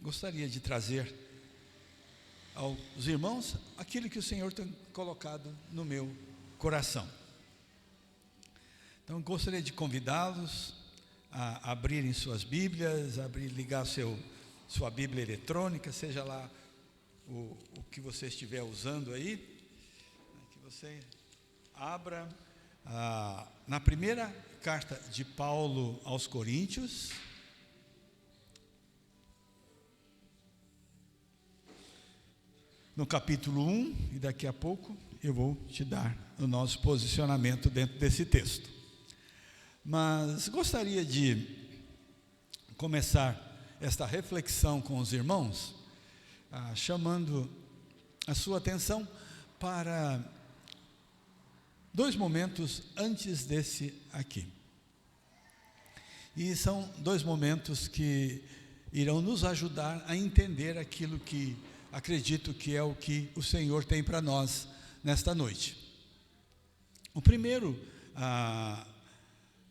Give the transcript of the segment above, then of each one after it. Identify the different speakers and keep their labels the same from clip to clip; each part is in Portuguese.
Speaker 1: gostaria de trazer aos irmãos aquilo que o Senhor tem colocado no meu coração. Então, gostaria de convidá-los a abrirem suas Bíblias, ligar sua Bíblia eletrônica, seja lá o que você estiver usando aí, que você abra na primeira carta de Paulo aos Coríntios, no capítulo 1, e daqui a pouco eu vou te dar o nosso posicionamento dentro desse texto. Mas gostaria de começar esta reflexão com os irmãos, chamando a sua atenção para dois momentos antes desse aqui. E são dois momentos que irão nos ajudar a entender aquilo que acredito que é o que o Senhor tem para nós nesta noite. O primeiro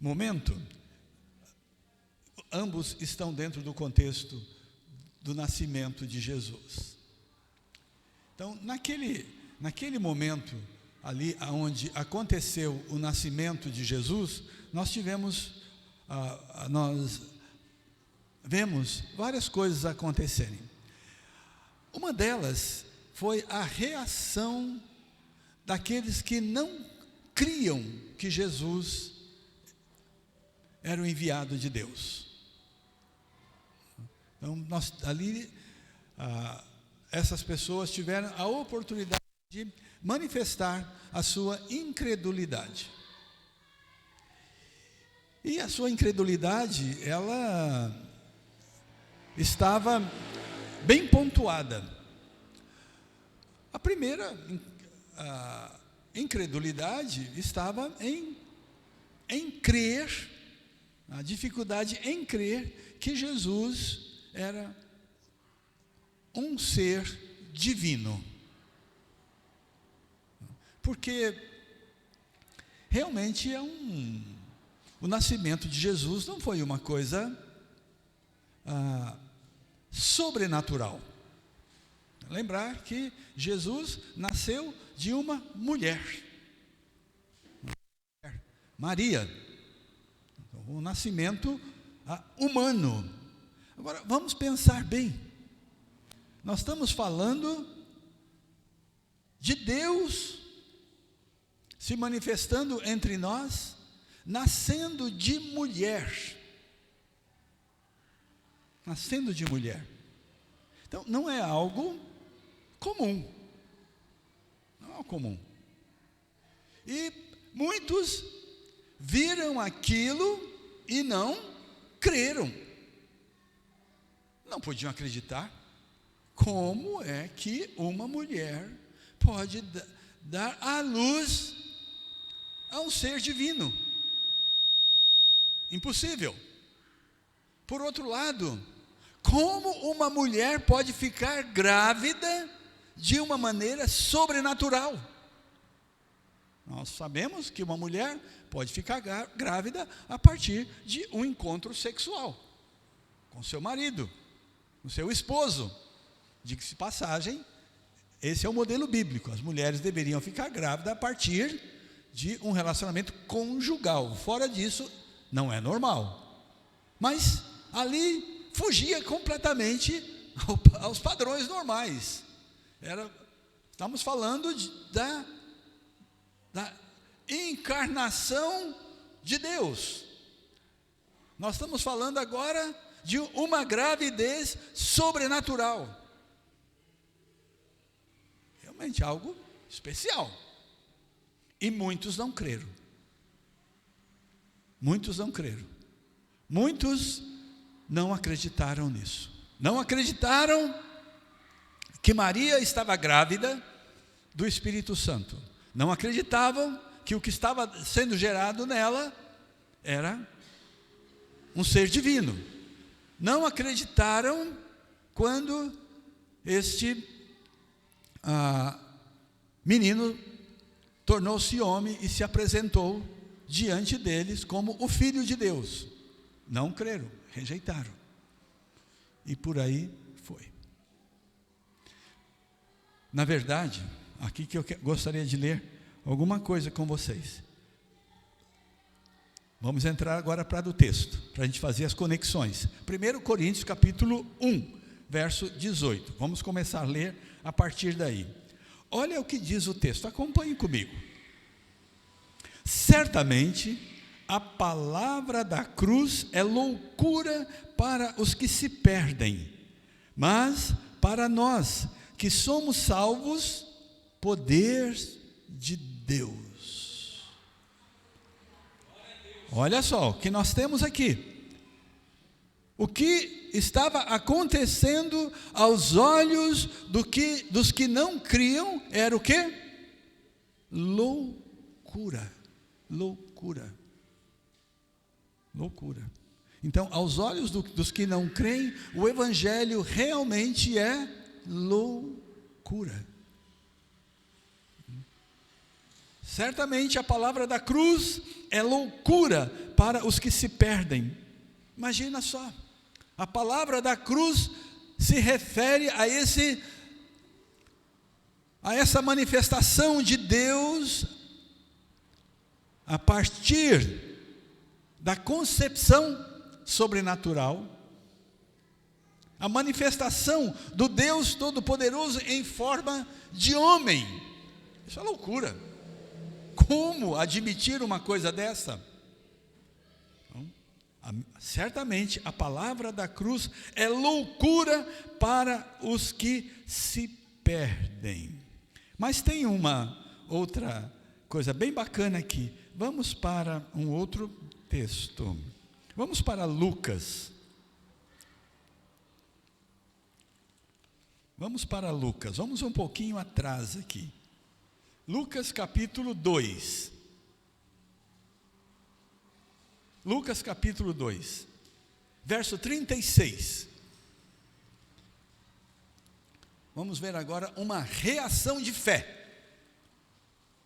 Speaker 1: momento, ambos estão dentro do contexto do nascimento de Jesus. Então, naquele momento ali onde aconteceu o nascimento de Jesus, nós vemos várias coisas acontecerem. Uma delas foi a reação daqueles que não criam que Jesus era o enviado de Deus. Então, essas pessoas tiveram a oportunidade de manifestar a sua incredulidade. E a sua incredulidade, ela estava bem pontuada. A primeira incredulidade estava em crer, a dificuldade em crer que Jesus era um ser divino. Porque realmente o nascimento de Jesus não foi uma coisa sobrenatural. Lembrar que Jesus nasceu de uma mulher, Maria, um nascimento humano. Agora, vamos pensar bem, nós estamos falando de Deus se manifestando entre nós, nascendo de mulher. Nascendo de mulher. Então, não é algo comum. Não é algo comum. E muitos viram aquilo e não creram. Não podiam acreditar. Como é que uma mulher pode dar à luz a um ser divino? Impossível. Por outro lado, como uma mulher pode ficar grávida de uma maneira sobrenatural? Nós sabemos que uma mulher pode ficar grávida a partir de um encontro sexual com seu marido, com seu esposo. Diga-se de passagem, esse é o modelo bíblico. As mulheres deveriam ficar grávidas a partir de um relacionamento conjugal. Fora disso, não é normal. Mas ali fugia completamente aos padrões normais. Estamos falando da encarnação de Deus. Nós estamos falando agora de uma gravidez sobrenatural. Realmente algo especial. E muitos não creram. Muitos não creram. Muitos não acreditaram nisso. Não acreditaram que Maria estava grávida do Espírito Santo. Não acreditavam que o que estava sendo gerado nela era um ser divino. Não acreditaram quando este menino tornou-se homem e se apresentou diante deles como o Filho de Deus. Não creram, rejeitaram. E por aí Foi. Na verdade, aqui que eu gostaria de ler alguma coisa com vocês. Vamos entrar agora para o texto, para a gente fazer as conexões. 1 Coríntios capítulo 1, verso 18. Vamos começar a ler a partir daí. Olha o que diz o texto, acompanhe comigo. Certamente, a palavra da cruz é loucura para os que se perdem, mas para nós que somos salvos, poder de Deus. Olha só o que nós temos aqui. O que estava acontecendo aos olhos dos que não criam era o quê? Loucura. Loucura. Loucura. Então, aos olhos dos que não creem, o evangelho realmente é loucura. Certamente a palavra da cruz é loucura para os que se perdem. Imagina só, a palavra da cruz se refere a essa manifestação de Deus a partir da concepção sobrenatural, a manifestação do Deus Todo-Poderoso em forma de homem. Isso é loucura. Como admitir uma coisa dessa? Certamente a palavra da cruz é loucura para os que se perdem. Mas tem uma outra coisa bem bacana aqui. Vamos para um outro texto. Vamos para Lucas. Vamos para Lucas. Vamos um pouquinho atrás aqui. Lucas capítulo 2. Lucas capítulo 2, verso 36. Vamos ver agora uma reação de fé.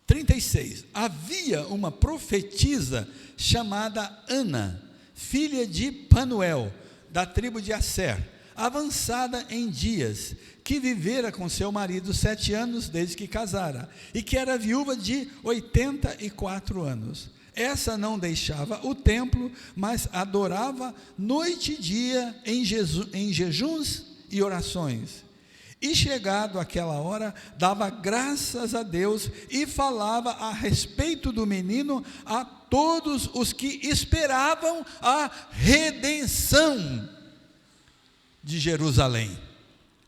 Speaker 1: 36. Havia uma profetisa chamada Ana, filha de Panuel, da tribo de Asser, avançada em dias, que vivera com seu marido 7 anos desde que casara, e que era viúva de 84 anos. Essa não deixava o templo, mas adorava noite e dia em jejuns e orações. E chegado aquela hora, dava graças a Deus e falava a respeito do menino a todos os que esperavam a redenção de Jerusalém.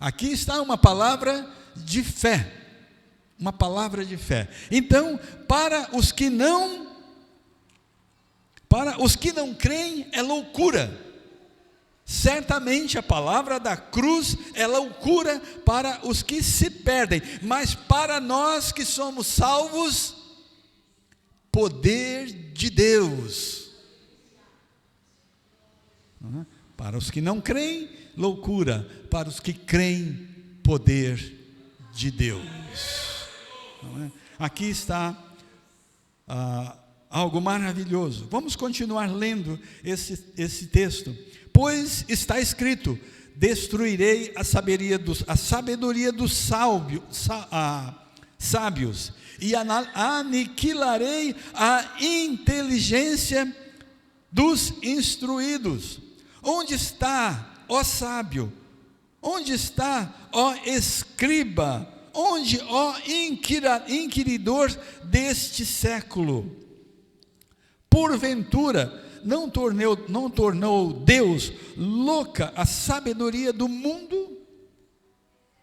Speaker 1: Aqui está uma palavra de fé. Uma palavra de fé. Então, para os que não creem, é loucura. Certamente a palavra da cruz é loucura para os que se perdem, mas para nós que somos salvos, poder de Deus. Para os que não creem, loucura. Para os que creem, poder de Deus. Aqui está algo maravilhoso. Vamos continuar lendo esse texto. Pois está escrito: destruirei a sabedoria dos sábios, e aniquilarei a inteligência dos instruídos. Onde está, ó sábio? Onde está, ó escriba? Onde, ó inquiridor deste século? Porventura, não tornou Deus louca a sabedoria do mundo?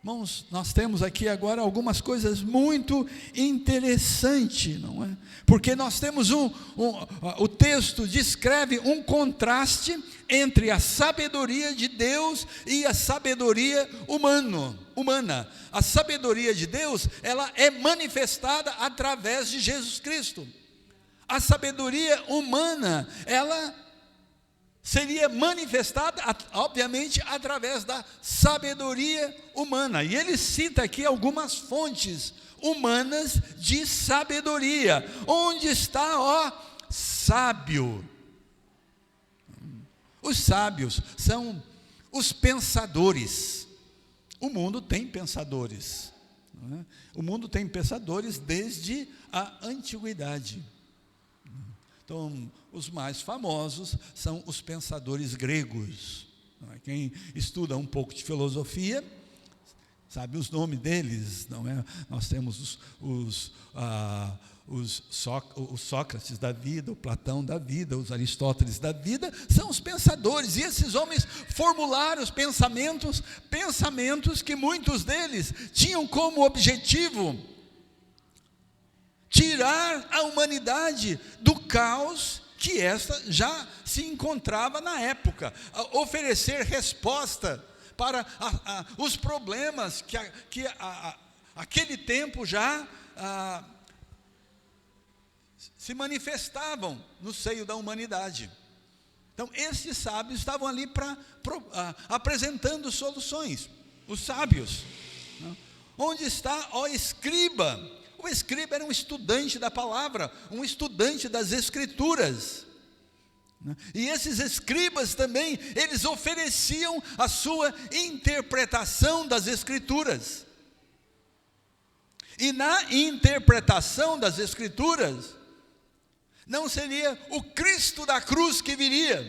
Speaker 1: Irmãos, nós temos aqui agora algumas coisas muito interessantes, não é? Porque nós temos o texto descreve um contraste entre a sabedoria de Deus e a sabedoria humana. A sabedoria de Deus, ela é manifestada através de Jesus Cristo. A sabedoria humana, ela seria manifestada, obviamente, através da sabedoria humana. E ele cita aqui algumas fontes humanas de sabedoria. Onde está, ó sábio? Os sábios são os pensadores. o mundo tem pensadores, não é? O mundo tem pensadores desde a antiguidade. Então, os mais famosos são os pensadores gregos, não é? Quem estuda um pouco de filosofia sabe os nomes deles, não é? Nós temos o Sócrates da vida, o Platão da vida, os Aristóteles da vida, são os pensadores, e esses homens formularam os pensamentos que muitos deles tinham como objetivo tirar a humanidade do caos que esta já se encontrava na época, oferecer resposta para os problemas que aquele tempo já se manifestavam no seio da humanidade. Então, esses sábios estavam ali apresentando soluções, os sábios. Onde está o escriba? O escriba era um estudante da palavra, um estudante das escrituras. E esses escribas também, eles ofereciam a sua interpretação das escrituras. E na interpretação das escrituras, não seria o Cristo da cruz que viria.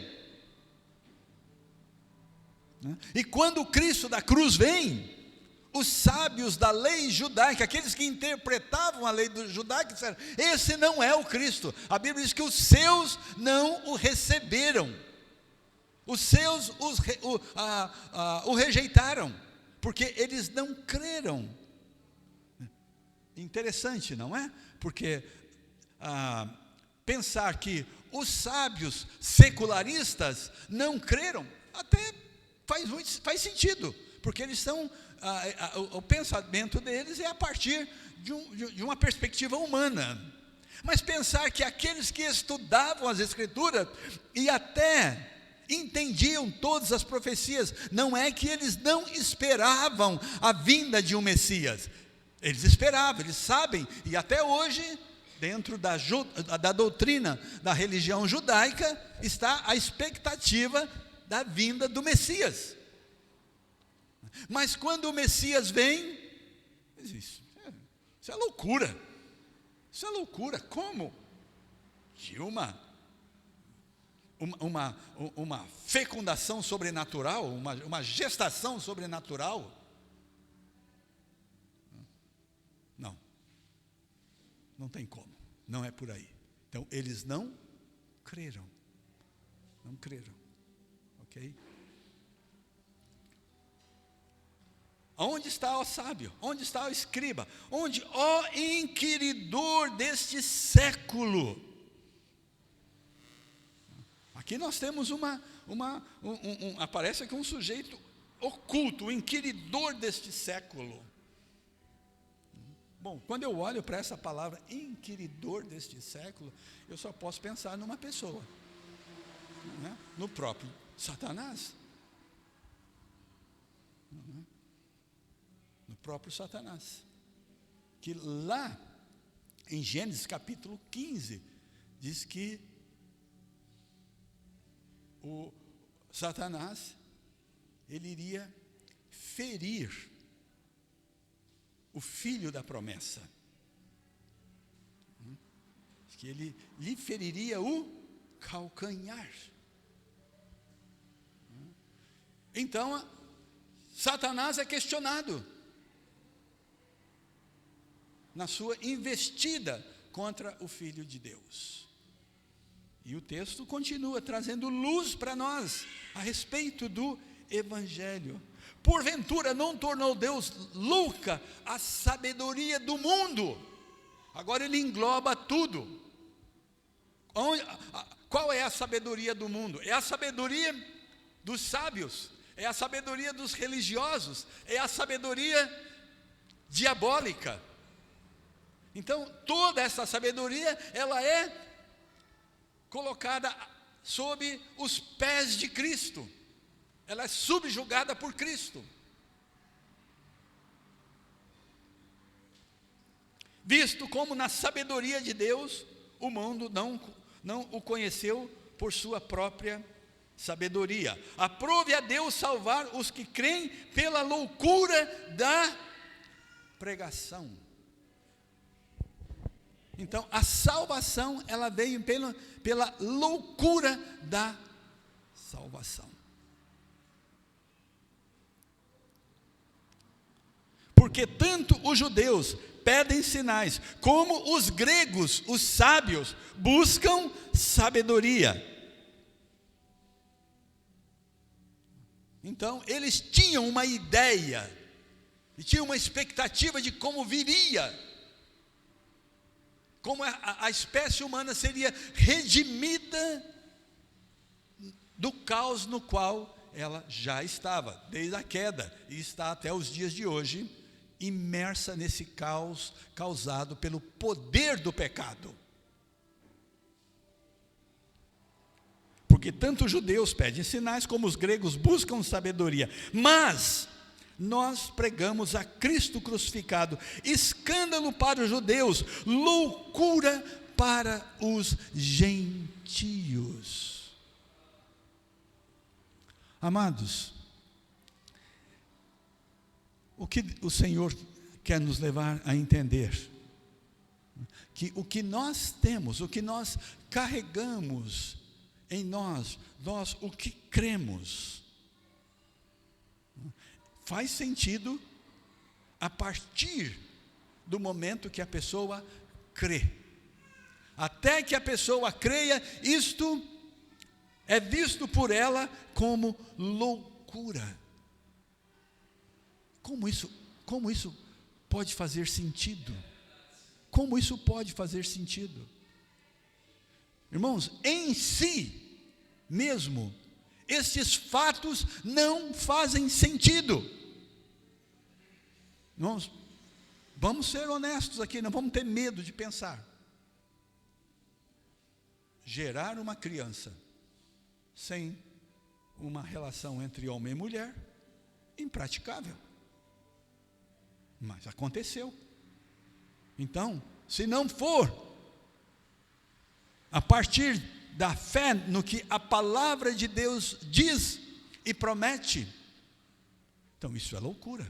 Speaker 1: E quando o Cristo da cruz vem, os sábios da lei judaica, aqueles que interpretavam a lei judaica, disseram: esse não é o Cristo. A Bíblia diz que os seus não o receberam, os seus o rejeitaram, porque eles não creram. Interessante, não é? Porque pensar que os sábios secularistas não creram, até faz sentido, porque eles são, o pensamento deles é a partir de uma perspectiva humana. Mas pensar que aqueles que estudavam as Escrituras e até entendiam todas as profecias, não é que eles não esperavam a vinda de um Messias, eles esperavam, eles sabem, e até hoje, dentro da doutrina da religião judaica, está a expectativa da vinda do Messias. Mas quando o Messias vem, isso é loucura. Isso é loucura. Como? De uma fecundação sobrenatural, uma gestação sobrenatural? Não tem como. Não é por aí. Então, eles não creram. Não creram. Ok? Onde está o sábio? Onde está o escriba? Onde, ó inquiridor deste século? Aqui nós temos aparece aqui um sujeito oculto, o inquiridor deste século. Bom, quando eu olho para essa palavra inquiridor deste século, eu só posso pensar numa pessoa, né? No próprio Satanás. No próprio Satanás, que lá em Gênesis capítulo 15 diz que o Satanás, ele iria ferir o filho da promessa, que ele lhe feriria o calcanhar. Então, Satanás é questionado na sua investida contra o Filho de Deus. E o texto continua trazendo luz para nós a respeito do Evangelho. Porventura não tornou Deus louca a sabedoria do mundo? Agora ele engloba tudo. Qual é a sabedoria do mundo? É a sabedoria dos sábios, é a sabedoria dos religiosos, é a sabedoria diabólica. Então, toda essa sabedoria, ela é colocada sob os pés de Cristo. Ela é subjugada por Cristo. Visto como na sabedoria de Deus, o mundo não o conheceu por sua própria sabedoria. Aprove a Deus salvar os que creem pela loucura da pregação. Então, a salvação, ela veio pela loucura da salvação. Porque tanto os judeus pedem sinais, como os gregos, os sábios, buscam sabedoria. Então, eles tinham uma ideia, e tinham uma expectativa de como viria, como a espécie humana seria redimida do caos no qual ela já estava, desde a queda, e está até os dias de hoje, imersa nesse caos causado pelo poder do pecado. Porque tanto os judeus pedem sinais, como os gregos buscam sabedoria. Mas nós pregamos a Cristo crucificado, escândalo para os judeus, loucura para os gentios. Amados, o que o Senhor quer nos levar a entender? Que o que nós temos, o que nós carregamos em nós o que cremos, faz sentido a partir do momento que a pessoa crê. Até que a pessoa creia, isto é visto por ela como loucura. Como isso pode fazer sentido? Como isso pode fazer sentido? Irmãos, em si mesmo, estes fatos não fazem sentido. Irmãos, vamos ser honestos aqui, não vamos ter medo de pensar. Gerar uma criança sem uma relação entre homem e mulher, impraticável. Mas aconteceu. Então, se não for a partir da fé no que a palavra de Deus diz e promete, então isso é loucura.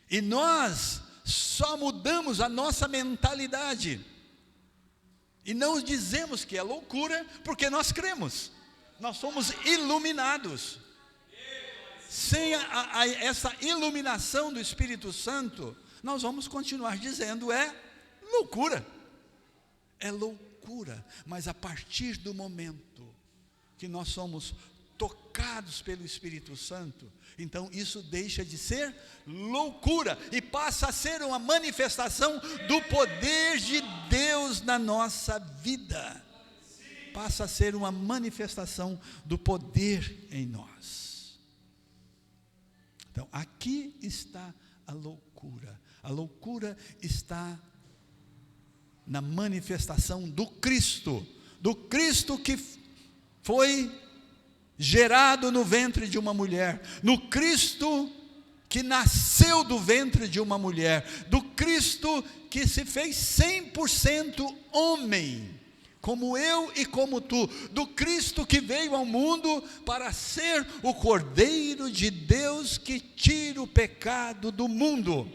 Speaker 1: E nós só mudamos a nossa mentalidade e não dizemos que é loucura, porque nós cremos, nós somos iluminados. Sem essa iluminação do Espírito Santo, nós vamos continuar dizendo é loucura. É loucura. Mas a partir do momento que nós somos tocados pelo Espírito Santo, então isso deixa de ser loucura e passa a ser uma manifestação do poder de Deus na nossa vida. Passa a ser uma manifestação do poder em nós. Então, aqui está a loucura. A loucura está na manifestação do Cristo que foi gerado no ventre de uma mulher, no Cristo que nasceu do ventre de uma mulher, do Cristo que se fez 100% homem, como eu e como tu, do Cristo que veio ao mundo para ser o Cordeiro de Deus que tira o pecado do mundo.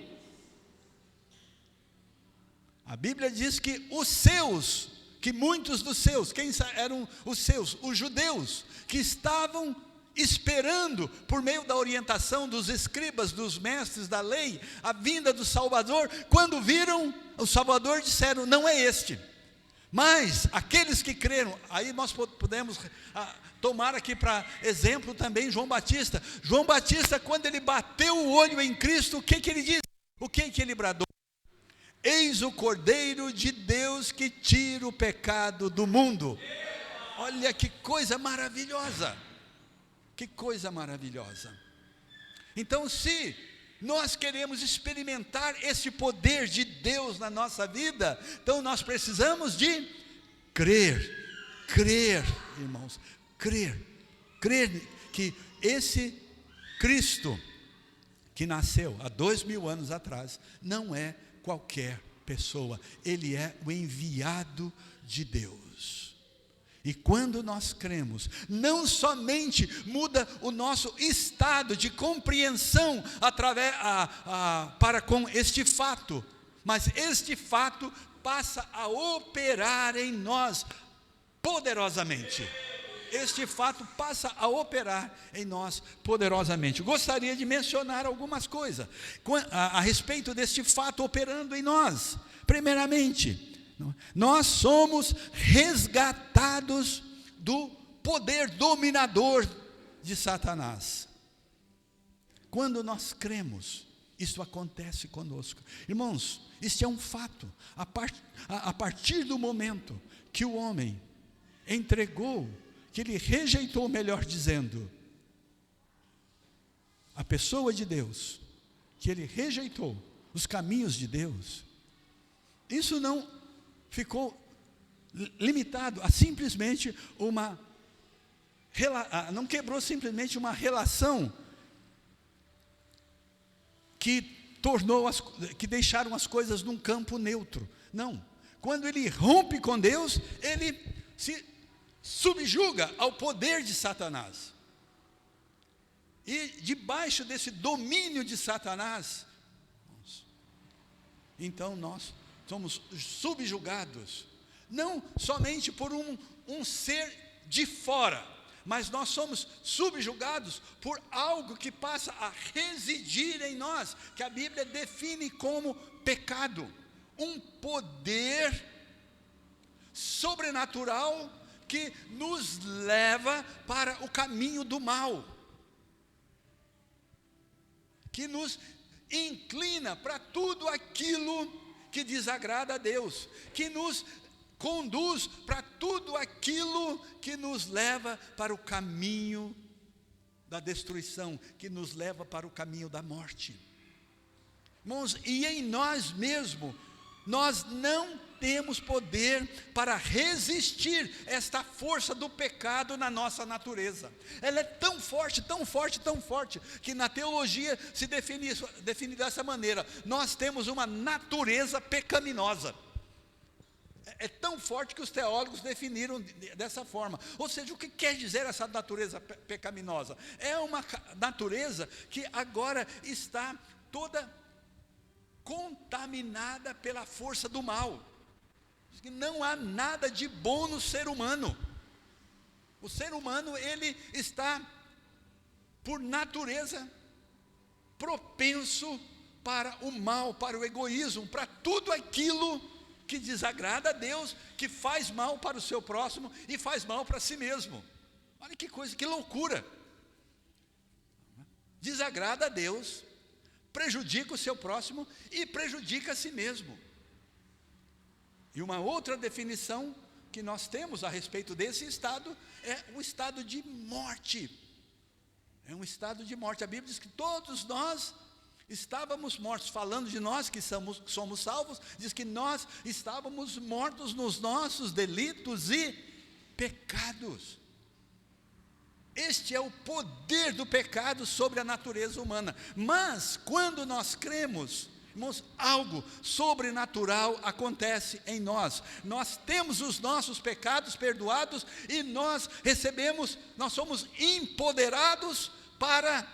Speaker 1: A Bíblia diz que muitos dos seus, quem eram os seus? Os judeus, que estavam esperando, por meio da orientação dos escribas, dos mestres da lei, a vinda do Salvador. Quando viram o Salvador, disseram, não é este. Mas aqueles que creram, aí nós podemos tomar aqui para exemplo também João Batista. João Batista, quando ele bateu o olho em Cristo, o que ele disse? O que ele bradou? Eis o Cordeiro de Deus que tira o pecado do mundo. Olha que coisa maravilhosa. Que coisa maravilhosa. Então, se nós queremos experimentar esse poder de Deus na nossa vida, então nós precisamos de crer, irmãos, crer que esse Cristo que nasceu há 2000 anos atrás, não é qualquer pessoa, ele é o enviado de Deus. E quando nós cremos, não somente muda o nosso estado de compreensão para com este fato, mas este fato passa a operar em nós poderosamente. Este fato passa a operar em nós poderosamente. Gostaria de mencionar algumas coisas a respeito deste fato operando em nós. Primeiramente, nós somos resgatados do poder dominador de Satanás. Quando nós cremos, isso acontece conosco. Irmãos, isso é um fato. A partir do momento que o homem entregou, que ele rejeitou, melhor dizendo, a pessoa de Deus, que ele rejeitou os caminhos de Deus, isso não ficou limitado a simplesmente não quebrou simplesmente uma relação que deixaram as coisas num campo neutro. Não, quando ele rompe com Deus, ele se subjuga ao poder de Satanás. E debaixo desse domínio de Satanás, então nós somos subjugados, não somente por um ser de fora, mas nós somos subjugados por algo que passa a residir em nós, que a Bíblia define como pecado, um poder sobrenatural que nos leva para o caminho do mal, que nos inclina para tudo aquilo que desagrada a Deus, que nos conduz para tudo aquilo que nos leva para o caminho da destruição, que nos leva para o caminho da morte. Irmãos, e em nós mesmos, nós não temos poder para resistir esta força do pecado na nossa natureza. Ela é tão forte, tão forte, tão forte, que na teologia se define dessa maneira: nós temos uma natureza pecaminosa. É tão forte que os teólogos definiram dessa forma. Ou seja, o que quer dizer essa natureza pecaminosa? É uma natureza que agora está toda contaminada pela força do mal. Não há nada de bom no ser humano. O ser humano, ele está, por natureza, propenso para o mal, para o egoísmo, para tudo aquilo que desagrada a Deus, que faz mal para o seu próximo e faz mal para si mesmo. Olha que coisa, que loucura. Desagrada a Deus, prejudica o seu próximo e prejudica a si mesmo. E uma outra definição que nós temos a respeito desse estado é o estado de morte. É um estado de morte. A Bíblia diz que todos nós estávamos mortos. Falando de nós que somos salvos, diz que nós estávamos mortos nos nossos delitos e pecados. Este é o poder do pecado sobre a natureza humana. Mas quando nós cremos, irmãos, algo sobrenatural acontece em nós. Nós temos os nossos pecados perdoados e nós somos empoderados para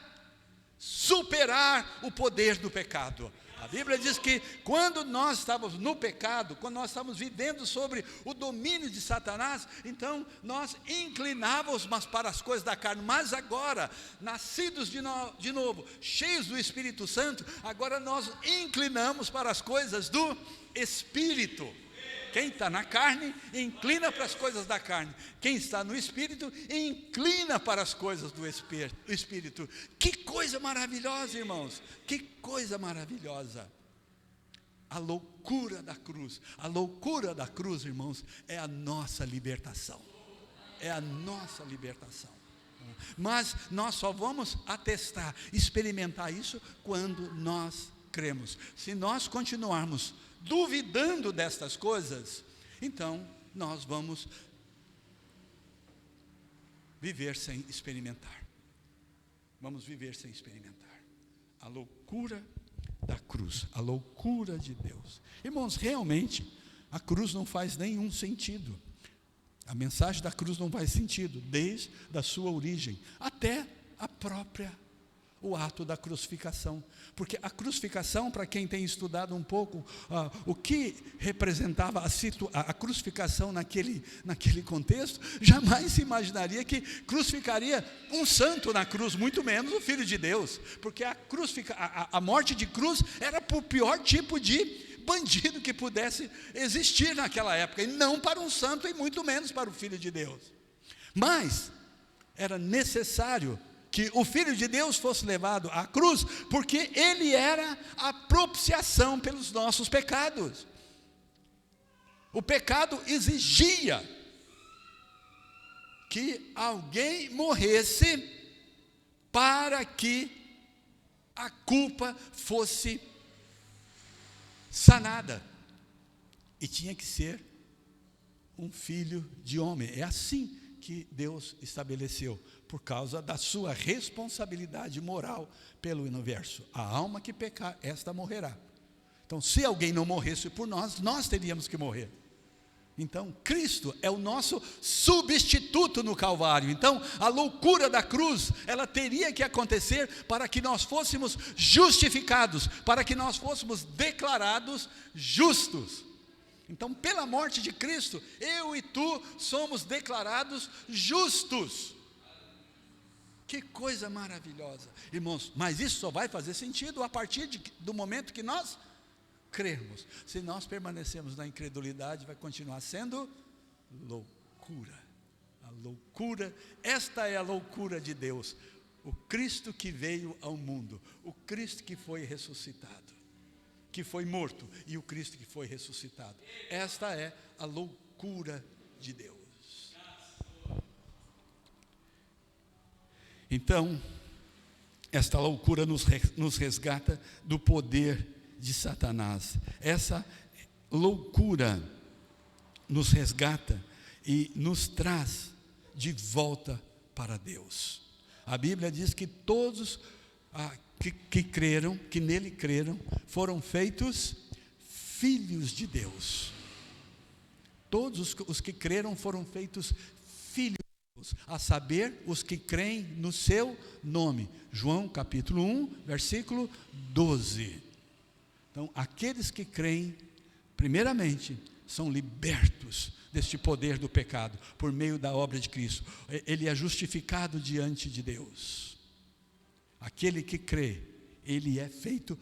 Speaker 1: superar o poder do pecado. A Bíblia diz que quando nós estávamos no pecado, quando nós estávamos vivendo sobre o domínio de Satanás, então nós inclinávamos para as coisas da carne. Mas agora, nascidos de novo, cheios do Espírito Santo, agora nós inclinamos para as coisas do Espírito. Quem está na carne, inclina para as coisas da carne. Quem está no Espírito, inclina para as coisas do Espírito. Que coisa maravilhosa, irmãos. Que coisa maravilhosa. A loucura da cruz. A loucura da cruz, irmãos, é a nossa libertação. É a nossa libertação. Mas nós só vamos atestar, experimentar isso quando nós cremos. Se nós continuarmos duvidando destas coisas, então nós vamos viver sem experimentar. Vamos viver sem experimentar. A loucura da cruz, a loucura de Deus. Irmãos, realmente, a cruz não faz nenhum sentido. A mensagem da cruz não faz sentido, desde a sua origem, até o ato da crucificação. Porque a crucificação, para quem tem estudado um pouco, o que representava a crucificação naquele contexto, jamais se imaginaria que crucificaria um santo na cruz, muito menos o Filho de Deus, porque a morte de cruz era para o pior tipo de bandido que pudesse existir naquela época, e não para um santo, e muito menos para o Filho de Deus. Mas era necessário que o Filho de Deus fosse levado à cruz, porque ele era a propiciação pelos nossos pecados. O pecado exigia que alguém morresse para que a culpa fosse sanada, e tinha que ser um filho de homem. É assim que Deus estabeleceu, por causa da sua responsabilidade moral pelo universo. A alma que pecar, esta morrerá. Então, se alguém não morresse por nós, nós teríamos que morrer. Então, Cristo é o nosso substituto no Calvário. Então, a loucura da cruz, ela teria que acontecer para que nós fôssemos justificados, para que nós fôssemos declarados justos. Então, pela morte de Cristo, eu e tu somos declarados justos. Que coisa maravilhosa, irmãos. Mas isso só vai fazer sentido a partir do momento que nós crermos. Se nós permanecemos na incredulidade, vai continuar sendo loucura. A loucura, esta é a loucura de Deus. O Cristo que veio ao mundo, o Cristo que foi ressuscitado, que foi morto, e o Cristo que foi ressuscitado. Esta é a loucura de Deus. Então, esta loucura nos resgata do poder de Satanás. Essa loucura nos resgata e nos traz de volta para Deus. A Bíblia diz que todos que creram, que nele creram, foram feitos filhos de Deus. Todos os que creram foram feitos filhos de Deus, a saber, os que creem no seu nome. João capítulo 1, versículo 12. Então, aqueles que creem, primeiramente, são libertos deste poder do pecado, por meio da obra de Cristo. Ele é justificado diante de Deus. Aquele que crê, ele é feito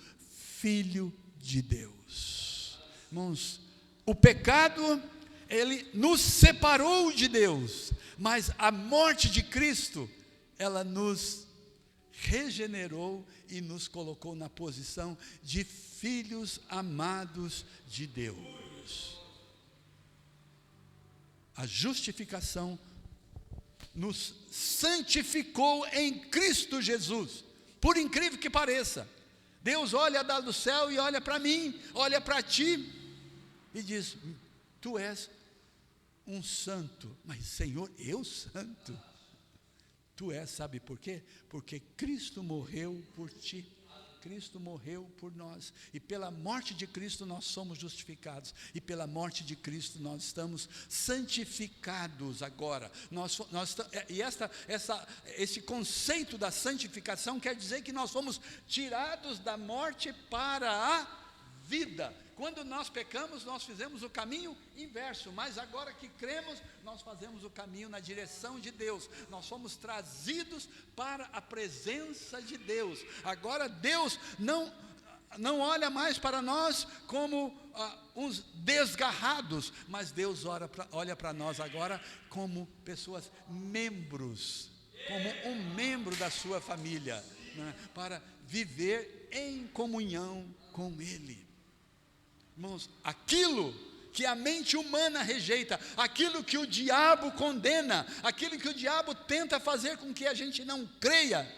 Speaker 1: filho de Deus. Irmãos, o pecado, ele nos separou de Deus, mas a morte de Cristo, ela nos regenerou e nos colocou na posição de filhos amados de Deus. A justificação nos santificou em Cristo Jesus. Por incrível que pareça, Deus olha do céu e olha para mim, olha para ti e diz: tu és um santo. Mas Senhor, eu santo? Tu és, sabe por quê? Porque Cristo morreu por ti. Cristo morreu por nós, e pela morte de Cristo nós somos justificados, e pela morte de Cristo nós estamos santificados agora. Esse conceito da santificação quer dizer que nós fomos tirados da morte para a vida. Quando nós pecamos, nós fizemos o caminho inverso, mas agora que cremos, nós fazemos o caminho na direção de Deus. Nós fomos trazidos para a presença de Deus. Agora Deus não olha mais para nós como uns desgarrados, mas Deus olha para nós agora como pessoas membros, como um membro da sua família, né, para viver em comunhão com Ele. Irmãos, aquilo que a mente humana rejeita, aquilo que o diabo condena, aquilo que o diabo tenta fazer com que a gente não creia,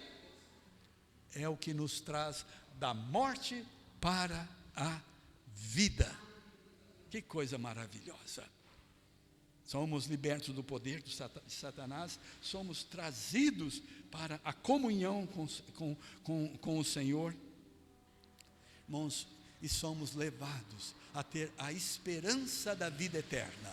Speaker 1: é o que nos traz da morte para a vida. Que coisa maravilhosa! Somos libertos do poder de Satanás, somos trazidos para a comunhão com o Senhor, irmãos, e somos levados a ter a esperança da vida eterna.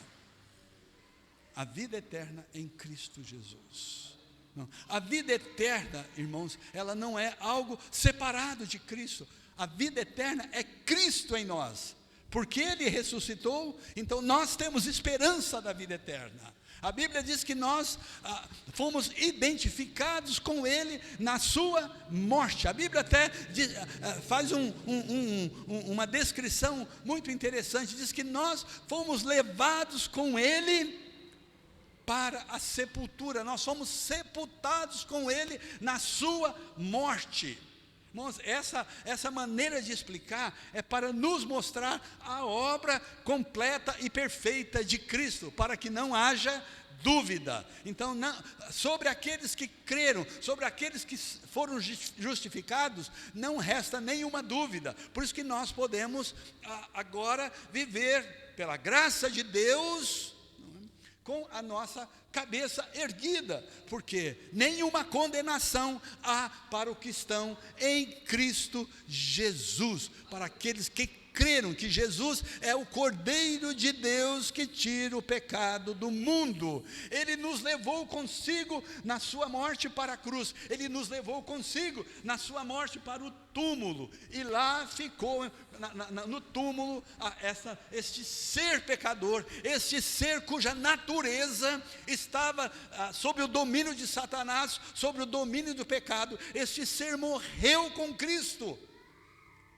Speaker 1: a vida eterna em Cristo Jesus. Não. A vida eterna, irmãos, ela não é algo separado de Cristo. A vida eterna é Cristo em nós. Porque Ele ressuscitou, então nós temos esperança da vida eterna. A Bíblia diz que nós fomos identificados com Ele na sua morte. A Bíblia até faz uma descrição muito interessante. Diz que nós fomos levados com Ele para a sepultura. Nós somos sepultados com Ele na sua morte. Irmãos, essa maneira de explicar é para nos mostrar a obra completa e perfeita de Cristo, para que não haja dúvida. Então, sobre aqueles que creram, sobre aqueles que foram justificados, não resta nenhuma dúvida. Por isso que nós podemos agora viver pela graça de Deus com a nossa cabeça erguida, porque nenhuma condenação há para os que estão em Cristo Jesus, para aqueles que creram que Jesus é o Cordeiro de Deus que tira o pecado do mundo. Ele nos levou consigo na sua morte para a cruz, Ele nos levou consigo na sua morte para o túmulo, e lá ficou no túmulo este ser pecador, este ser cuja natureza estava sob o domínio de Satanás, sob o domínio do pecado. Este ser morreu com Cristo.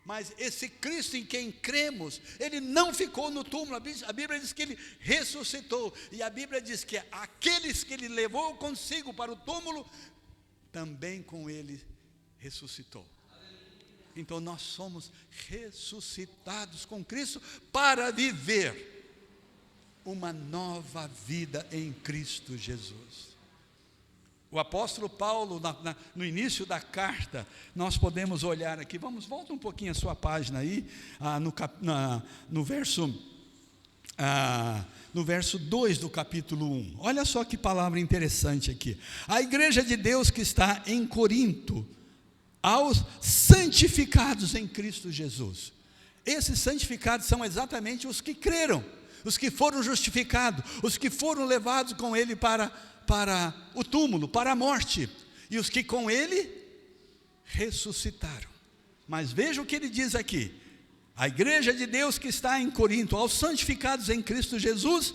Speaker 1: Mas esse Cristo em quem cremos, Ele não ficou no túmulo. A Bíblia diz que Ele ressuscitou. E a Bíblia diz que aqueles que Ele levou consigo para o túmulo, também com Ele ressuscitou. Então nós somos ressuscitados com Cristo para viver uma nova vida em Cristo Jesus. O apóstolo Paulo, no início da carta, nós podemos olhar aqui, volta um pouquinho a sua página aí, no verso 2 do capítulo 1, olha só que palavra interessante aqui. A igreja de Deus que está em Corinto, aos santificados em Cristo Jesus. Esses santificados são exatamente os que creram, os que foram justificados, os que foram levados com Ele para o túmulo, para a morte, e os que com Ele ressuscitaram. Mas veja o que ele diz aqui: a igreja de Deus que está em Corinto, aos santificados em Cristo Jesus.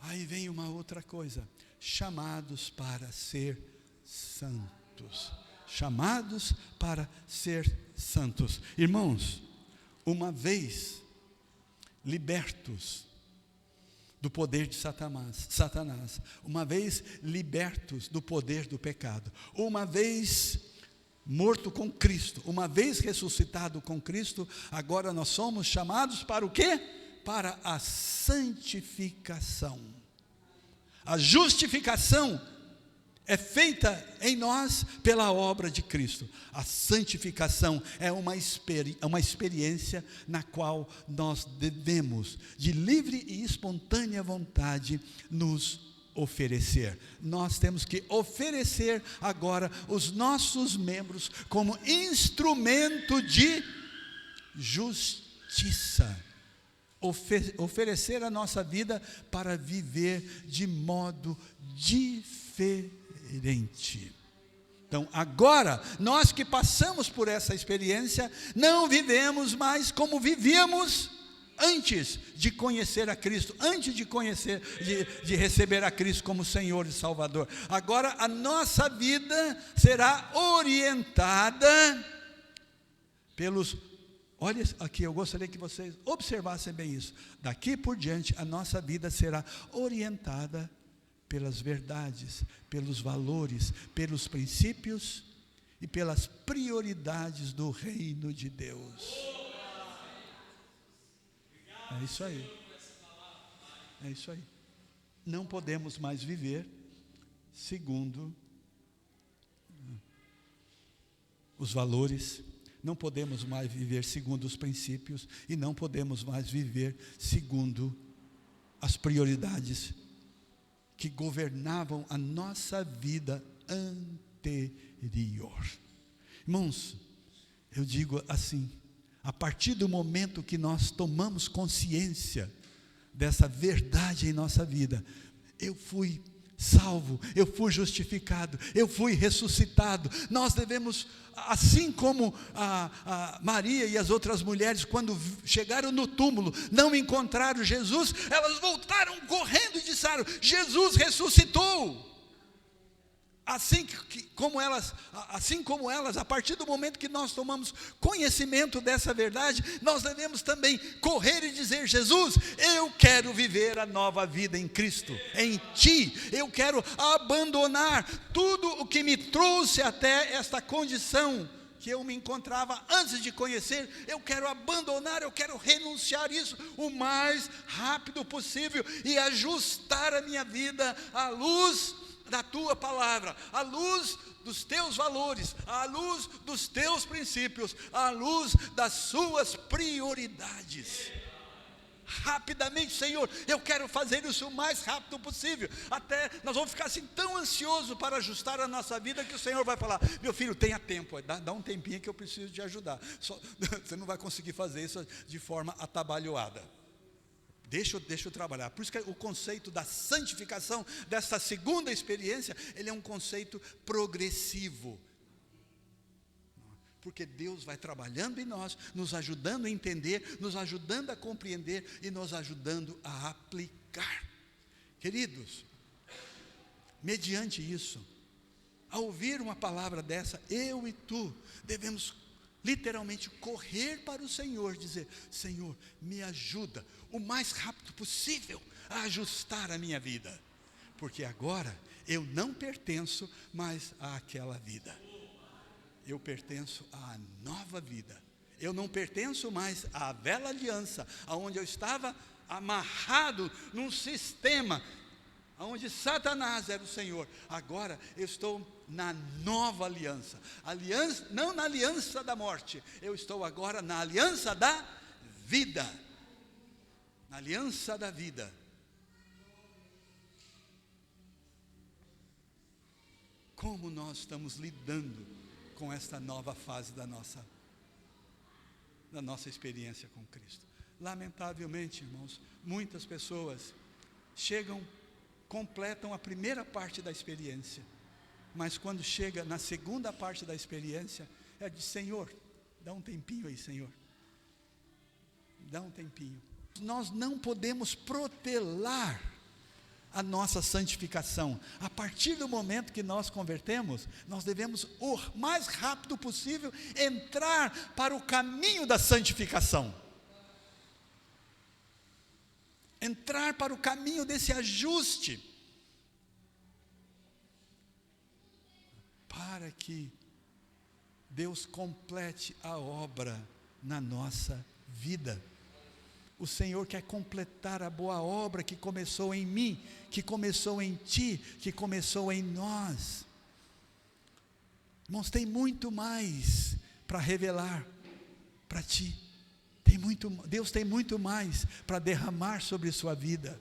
Speaker 1: Aí vem uma outra coisa: chamados para ser santos. Chamados para ser santos. Irmãos, uma vez libertos do poder de Satanás, uma vez libertos do poder do pecado, uma vez morto com Cristo, uma vez ressuscitado com Cristo, agora nós somos chamados para o quê? Para a santificação. A justificação é feita em nós pela obra de Cristo. A santificação é uma experiência na qual nós devemos, de livre e espontânea vontade, nos oferecer. Nós temos que oferecer agora os nossos membros como instrumento de justiça. Oferecer a nossa vida para viver de modo diferente. Então, agora, nós que passamos por essa experiência, não vivemos mais como vivíamos antes de conhecer a Cristo, antes de receber a Cristo como Senhor e Salvador. Agora, a nossa vida será orientada pelos... Olha aqui, eu gostaria que vocês observassem bem isso. Daqui por diante, a nossa vida será orientada pelas verdades, pelos valores, pelos princípios e pelas prioridades do reino de Deus. É isso aí. É isso aí. Não podemos mais viver segundo os valores, não podemos mais viver segundo os princípios e não podemos mais viver segundo as prioridades que governavam a nossa vida anterior. Irmãos, eu digo assim, a partir do momento que nós tomamos consciência dessa verdade em nossa vida, eu fui salvo, eu fui justificado, eu fui ressuscitado. Nós devemos, assim como a Maria e as outras mulheres, quando chegaram no túmulo, não encontraram Jesus, elas voltaram correndo e disseram: Jesus ressuscitou. Assim como elas, a partir do momento que nós tomamos conhecimento dessa verdade, nós devemos também correr e dizer: Jesus, eu quero viver a nova vida em Cristo, em Ti. Eu quero abandonar tudo o que me trouxe até esta condição que eu me encontrava antes de conhecer. Eu quero abandonar, eu quero renunciar isso o mais rápido possível e ajustar a minha vida à luz da Tua palavra, à luz dos Teus valores, à luz dos Teus princípios, à luz das Suas prioridades. Rapidamente, Senhor, eu quero fazer isso o mais rápido possível. Até nós vamos ficar assim tão ansiosos para ajustar a nossa vida, que o Senhor vai falar: meu filho, tenha tempo, dá um tempinho que eu preciso te ajudar. Você não vai conseguir fazer isso de forma atabalhoada. Deixa eu trabalhar. Por isso que o conceito da santificação, dessa segunda experiência, ele é um conceito progressivo. Porque Deus vai trabalhando em nós, nos ajudando a entender, nos ajudando a compreender e nos ajudando a aplicar. Queridos, mediante isso, ao ouvir uma palavra dessa, eu e tu devemos literalmente correr para o Senhor, dizer: Senhor, me ajuda o mais rápido possível a ajustar a minha vida, porque agora eu não pertenço mais àquela vida, eu pertenço à nova vida. Eu não pertenço mais à velha aliança, onde eu estava amarrado num sistema onde Satanás era o Senhor. Agora eu estou na nova aliança, não na aliança da morte, eu estou agora na aliança da vida, na aliança da vida. Como nós estamos lidando com esta nova fase da nossa experiência com Cristo? Lamentavelmente, irmãos, muitas pessoas completam a primeira parte da experiência, mas quando chega na segunda parte da experiência, diz: Senhor, dá um tempinho aí, Senhor, dá um tempinho. Nós não podemos protelar a nossa santificação. A partir do momento que nós convertemos, nós devemos o mais rápido possível entrar para o caminho da santificação, entrar para o caminho desse ajuste, para que Deus complete a obra na nossa vida. O Senhor quer completar a boa obra que começou em mim, que começou em ti, que começou em nós. Irmãos, tem muito mais para revelar para ti. Deus tem muito mais para derramar sobre sua vida.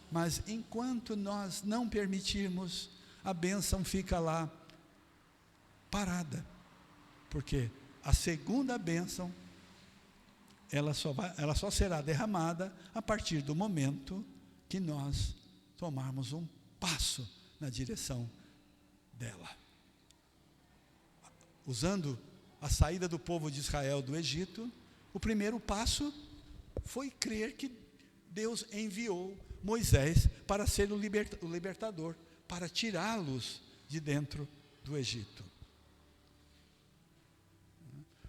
Speaker 1: Mas enquanto nós não permitirmos, a bênção fica lá parada. Porque a segunda bênção, ela só será derramada a partir do momento que nós tomarmos um passo na direção dela. Usando a saída do povo de Israel do Egito, o primeiro passo foi crer que Deus enviou Moisés para ser o libertador, para tirá-los de dentro do Egito.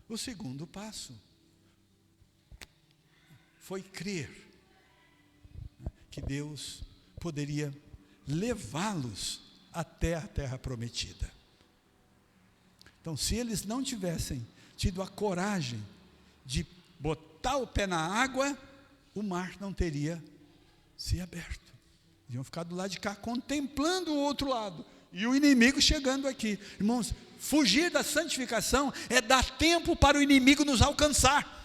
Speaker 1: O segundo passo foi crer que Deus poderia levá-los até a terra prometida. Então, se eles não tivessem tido a coragem de botar o pé na água, o mar não teria se aberto. Iam ficar do lado de cá, contemplando o outro lado, e o inimigo chegando aqui. Irmãos, fugir da santificação é dar tempo para o inimigo nos alcançar.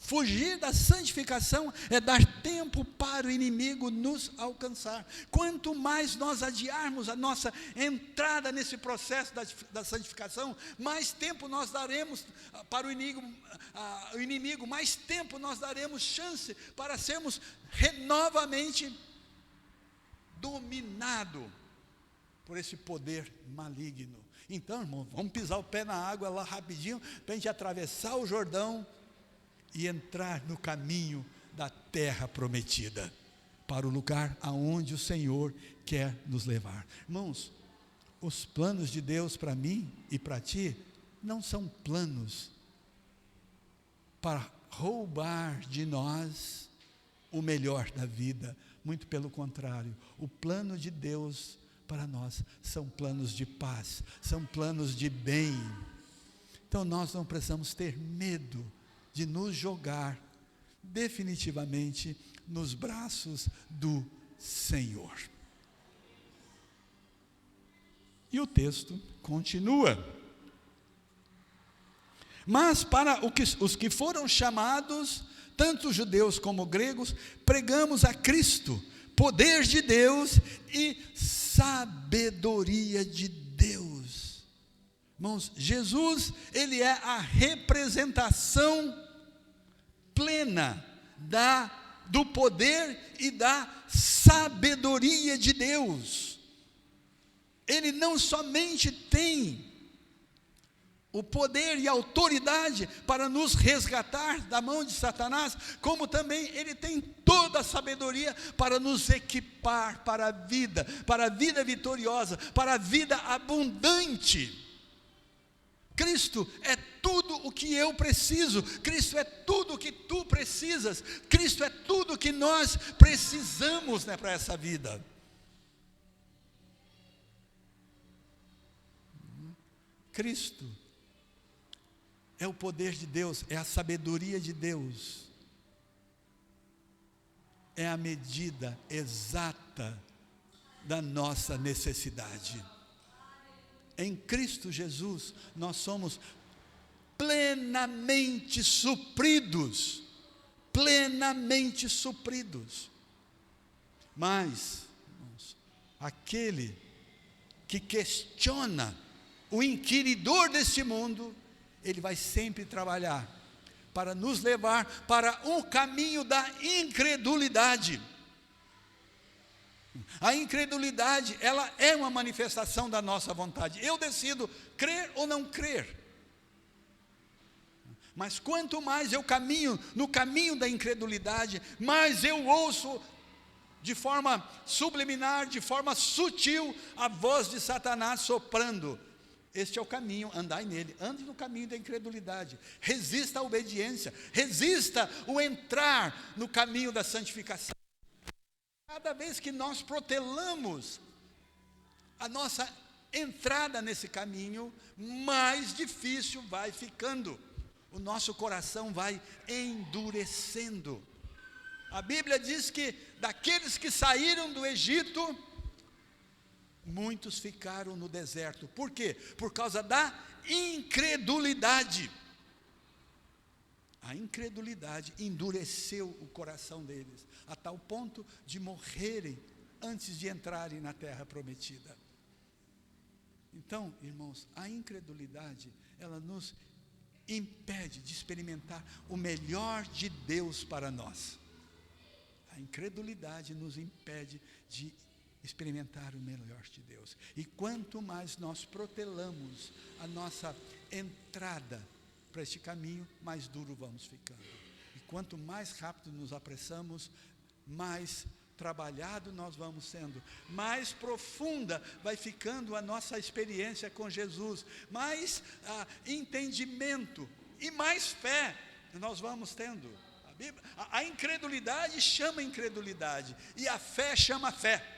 Speaker 1: Fugir da santificação é dar tempo para o inimigo nos alcançar. Quanto mais nós adiarmos a nossa entrada nesse processo da santificação, mais tempo nós daremos para o inimigo, mais tempo nós daremos chance para sermos novamente dominados por esse poder maligno. Então, irmão, vamos pisar o pé na água lá rapidinho, para a gente atravessar o Jordão e entrar no caminho da terra prometida, para o lugar aonde o Senhor quer nos levar. Irmãos, os planos de Deus para mim e para ti, não são planos para roubar de nós o melhor da vida, muito pelo contrário. O plano de Deus para nós são planos de paz, são planos de bem. Então nós não precisamos ter medo de nos jogar definitivamente nos braços do Senhor. E o texto continua. Mas para os que foram chamados, tanto judeus como gregos, pregamos a Cristo, poder de Deus e sabedoria de Deus. Irmãos, Jesus, ele é a representação plena do poder e da sabedoria de Deus. Ele não somente tem o poder e a autoridade para nos resgatar da mão de Satanás, como também ele tem toda a sabedoria para nos equipar para a vida vitoriosa, para a vida abundante. Cristo é tudo o que eu preciso, Cristo é tudo o que tu precisas, Cristo é tudo o que nós precisamos, para essa vida. Cristo é o poder de Deus, é a sabedoria de Deus, é a medida exata da nossa necessidade. Em Cristo Jesus, nós somos plenamente supridos, plenamente supridos. Mas, irmãos, aquele que questiona o inquiridor deste mundo, ele vai sempre trabalhar para nos levar para um caminho da incredulidade. A incredulidade, ela é uma manifestação da nossa vontade. Eu decido crer ou não crer. Mas quanto mais eu caminho no caminho da incredulidade, mais eu ouço de forma subliminar, de forma sutil, a voz de Satanás soprando. Este é o caminho, andai nele, ande no caminho da incredulidade, resista à obediência, resista o entrar no caminho da santificação. Cada vez que nós protelamos a nossa entrada nesse caminho, mais difícil vai ficando, o nosso coração vai endurecendo. A Bíblia diz que daqueles que saíram do Egito, muitos ficaram no deserto. Por quê? Por causa da incredulidade. A incredulidade endureceu o coração deles, a tal ponto de morrerem antes de entrarem na terra prometida. Então, irmãos, a incredulidade, ela nos impede de experimentar o melhor de Deus para nós. A incredulidade nos impede de experimentar o melhor de Deus. E quanto mais nós protelamos a nossa entrada para este caminho, mais duro vamos ficando. E quanto mais rápido nos apressamos, mais trabalhado nós vamos sendo, mais profunda vai ficando a nossa experiência com Jesus, mais entendimento e mais fé nós vamos tendo. A incredulidade chama incredulidade, e a fé chama fé.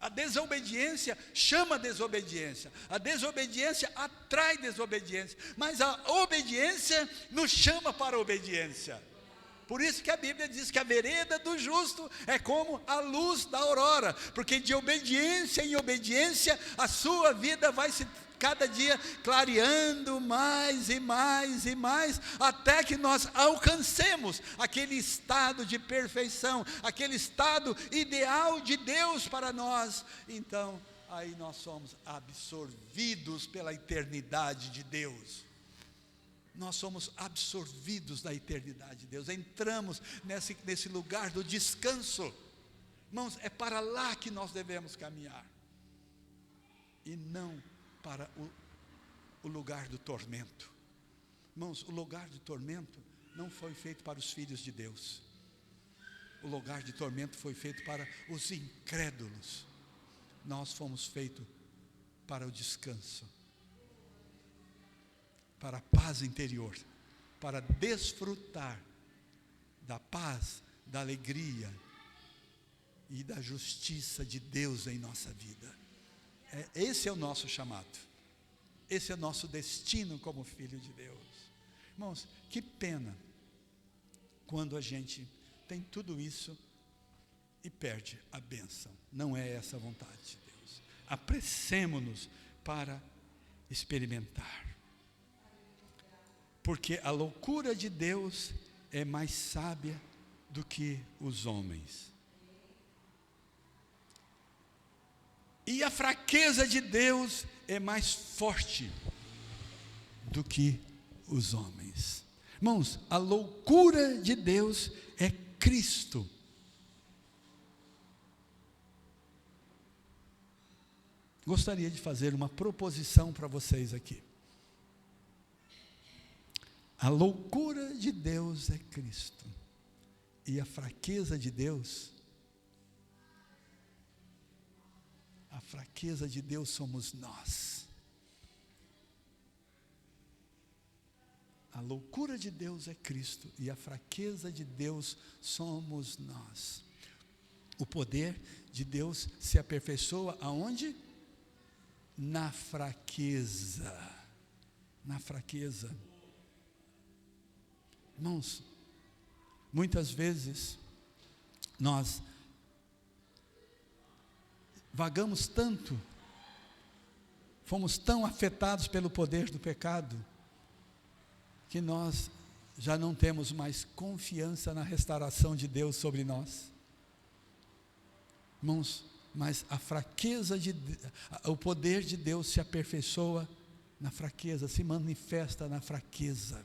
Speaker 1: A desobediência chama desobediência, a desobediência atrai desobediência, mas a obediência nos chama para a obediência. Por isso que a Bíblia diz que a vereda do justo é como a luz da aurora, porque de obediência em obediência a sua vida vai se cada dia clareando mais e mais e mais, até que nós alcancemos aquele estado de perfeição, aquele estado ideal de Deus para nós. Então, aí nós somos absorvidos pela eternidade de Deus. Nós somos absorvidos na eternidade de Deus, entramos nesse lugar do descanso. Irmãos, é para lá que nós devemos caminhar, e não para o lugar do tormento. Irmãos, o lugar de tormento não foi feito para os filhos de Deus. O lugar de tormento foi feito para os incrédulos. Nós fomos feitos para o descanso, para a paz interior, para desfrutar da paz, da alegria e da justiça de Deus em nossa vida. Esse é o nosso chamado, esse é o nosso destino como filho de Deus. Irmãos, que pena quando a gente tem tudo isso e perde a bênção. Não é essa a vontade de Deus. Apressemo-nos para experimentar, porque a loucura de Deus é mais sábia do que os homens, e a fraqueza de Deus é mais forte do que os homens. Irmãos, a loucura de Deus é Cristo. Gostaria de fazer uma proposição para vocês aqui. A loucura de Deus é Cristo, e a fraqueza de Deus somos nós. A loucura de Deus é Cristo, e a fraqueza de Deus somos nós. O poder de Deus se aperfeiçoa aonde? Na fraqueza. Na fraqueza. Irmãos, muitas vezes nós vagamos tanto, fomos tão afetados pelo poder do pecado, que nós já não temos mais confiança na restauração de Deus sobre nós. Irmãos, mas a fraqueza o poder de Deus se aperfeiçoa na fraqueza, se manifesta na fraqueza.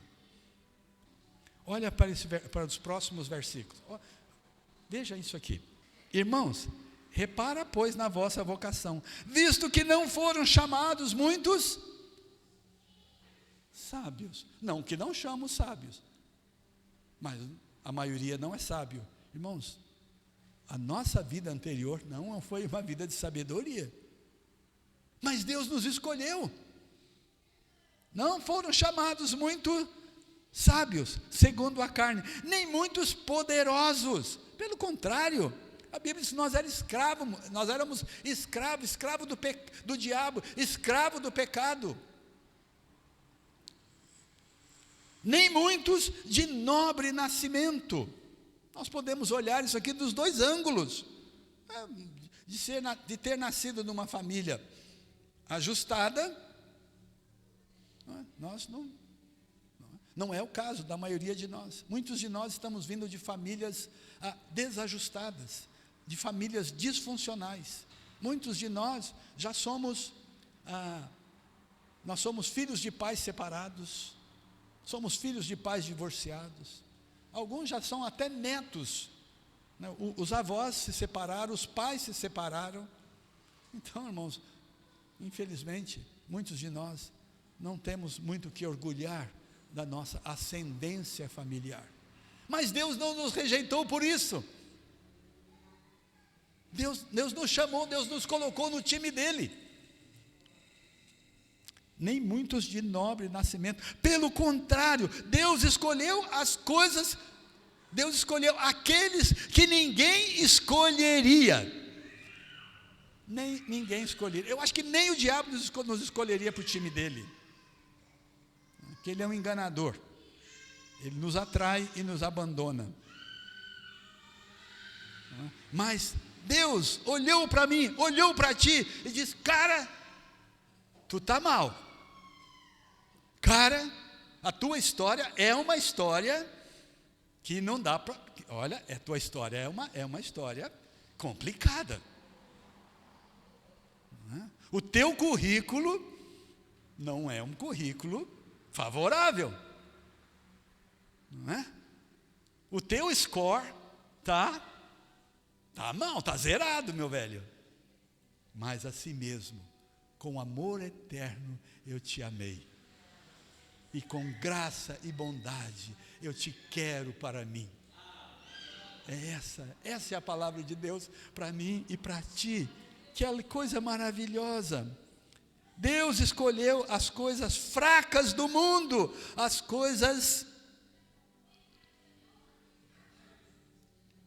Speaker 1: Olha para os próximos versículos. Veja isso aqui. Irmãos, repara, pois, na vossa vocação, visto que não foram chamados muitos sábios. Não que não chamam sábios, mas a maioria não é sábio. Irmãos, a nossa vida anterior não foi uma vida de sabedoria, mas Deus nos escolheu. Não foram chamados muitos sábios, segundo a carne, nem muitos poderosos. Pelo contrário, a Bíblia diz que nós éramos escravo do diabo, escravo do pecado. Nem muitos de nobre nascimento. Nós podemos olhar isso aqui dos dois ângulos. De ter nascido numa família ajustada, nós não é o caso da maioria de nós. Muitos de nós estamos vindo de famílias desajustadas, de famílias disfuncionais. Muitos de nós já somos filhos de pais separados, somos filhos de pais divorciados. Alguns já são até netos, né? Os avós se separaram, os pais se separaram. Então, irmãos, infelizmente, muitos de nós não temos muito o que orgulhar da nossa ascendência familiar. Mas Deus não nos rejeitou por isso. Deus nos chamou, Deus nos colocou no time dele. Nem muitos de nobre nascimento. Pelo contrário, Deus escolheu aqueles que ninguém escolheria. Ninguém escolheria. Eu acho que nem o diabo nos escolheria para o time dele. Porque ele é um enganador. Ele nos atrai e nos abandona. Mas Deus olhou para mim, olhou para ti e disse: cara, tu está mal. Cara, a tua história é uma história que não dá para... Olha, a tua história é uma história complicada. O teu currículo não é um currículo favorável. Não é? O teu score tá mal, tá zerado, meu velho. Mas assim mesmo, com amor eterno eu te amei. E com graça e bondade eu te quero para mim. Essa é a palavra de Deus para mim e para ti. Que coisa maravilhosa. Deus escolheu as coisas fracas do mundo, as coisas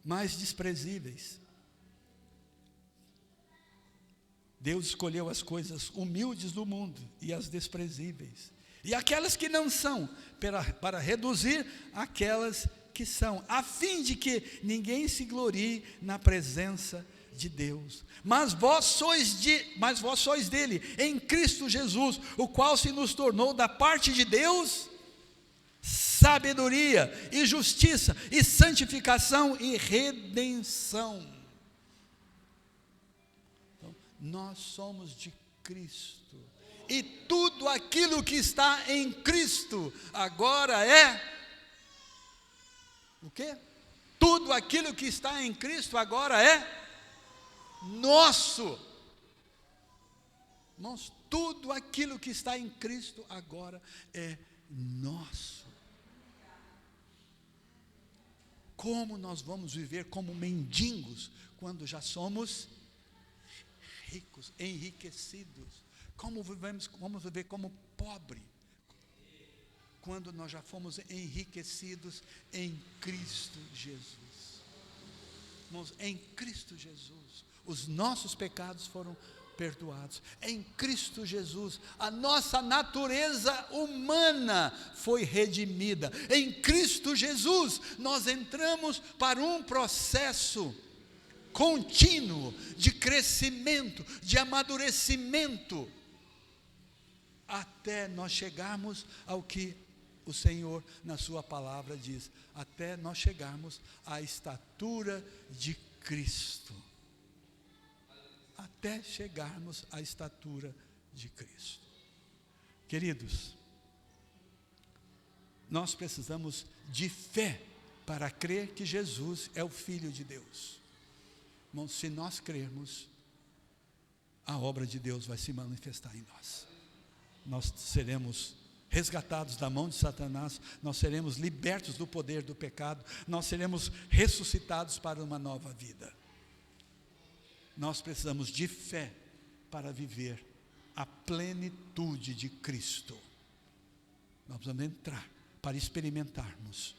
Speaker 1: mais desprezíveis. Deus escolheu as coisas humildes do mundo e as desprezíveis, e aquelas que não são, para reduzir aquelas que são, a fim de que ninguém se glorie na presença de Deus. Mas vós sois dele, em Cristo Jesus, o qual se nos tornou da parte de Deus sabedoria e justiça e santificação e redenção. Então, nós somos de Cristo, e tudo aquilo que está em Cristo agora é o quê? Tudo aquilo que está em Cristo agora é nosso. Irmãos, tudo aquilo que está em Cristo agora é nosso. Como nós vamos viver como mendigos quando já somos ricos, enriquecidos? Como vamos viver como pobre quando nós já fomos enriquecidos em Cristo Jesus? Irmãos, em Cristo Jesus os nossos pecados foram perdoados. Em Cristo Jesus a nossa natureza humana foi redimida. Em Cristo Jesus nós entramos para um processo contínuo de crescimento, de amadurecimento, até nós chegarmos ao que o Senhor na sua palavra diz, até nós chegarmos à estatura de Cristo. Até chegarmos à estatura de Cristo. Queridos, nós precisamos de fé para crer que Jesus é o Filho de Deus. Irmãos, se nós crermos, a obra de Deus vai se manifestar em nós. Nós seremos resgatados da mão de Satanás, nós seremos libertos do poder do pecado, nós seremos ressuscitados para uma nova vida. Nós precisamos de fé para viver a plenitude de Cristo. Nós precisamos entrar para experimentarmos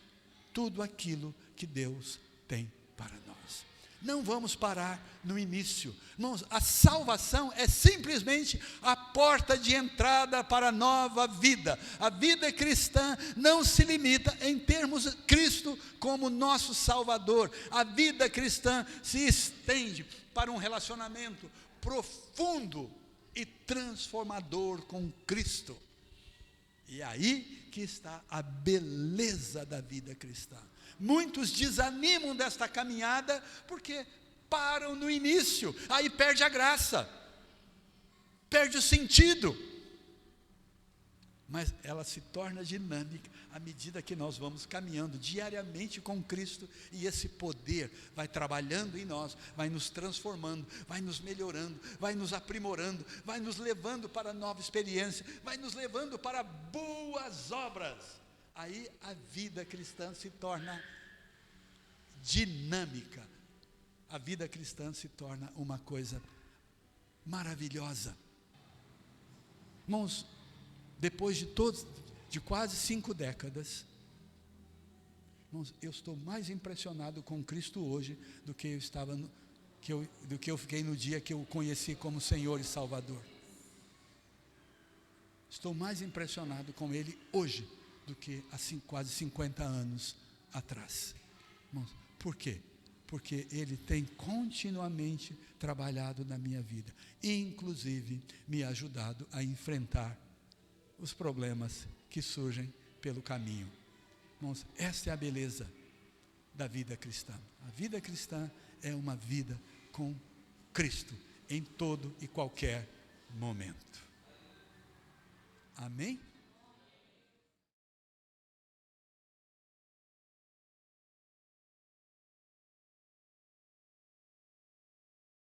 Speaker 1: tudo aquilo que Deus tem para nós. Não vamos parar no início. Irmãos, a salvação é simplesmente a porta de entrada para a nova vida. A vida cristã não se limita em termos Cristo como nosso Salvador. A vida cristã se estende para um relacionamento profundo e transformador com Cristo. E aí que está a beleza da vida cristã. Muitos desanimam desta caminhada porque param no início, aí perde a graça, perde o sentido. Mas ela se torna dinâmica à medida que nós vamos caminhando diariamente com Cristo, e esse poder vai trabalhando em nós, vai nos transformando, vai nos melhorando, vai nos aprimorando, vai nos levando para nova experiência, vai nos levando para boas obras. Aí a vida cristã se torna dinâmica, a vida cristã se torna uma coisa maravilhosa. Irmãos, depois de quase 5 décadas, irmãos, eu estou mais impressionado com Cristo hoje do que eu estava do que eu fiquei no dia que eu o conheci como Senhor e Salvador. Estou mais impressionado com Ele hoje do que há quase 50 anos atrás. Irmãos, por quê? porque Ele tem continuamente trabalhado na minha vida, inclusive me ajudado a enfrentar os problemas que surgem pelo caminho. Irmãos, essa é a beleza da vida cristã. A vida cristã é uma vida com Cristo em todo e qualquer momento. Amém?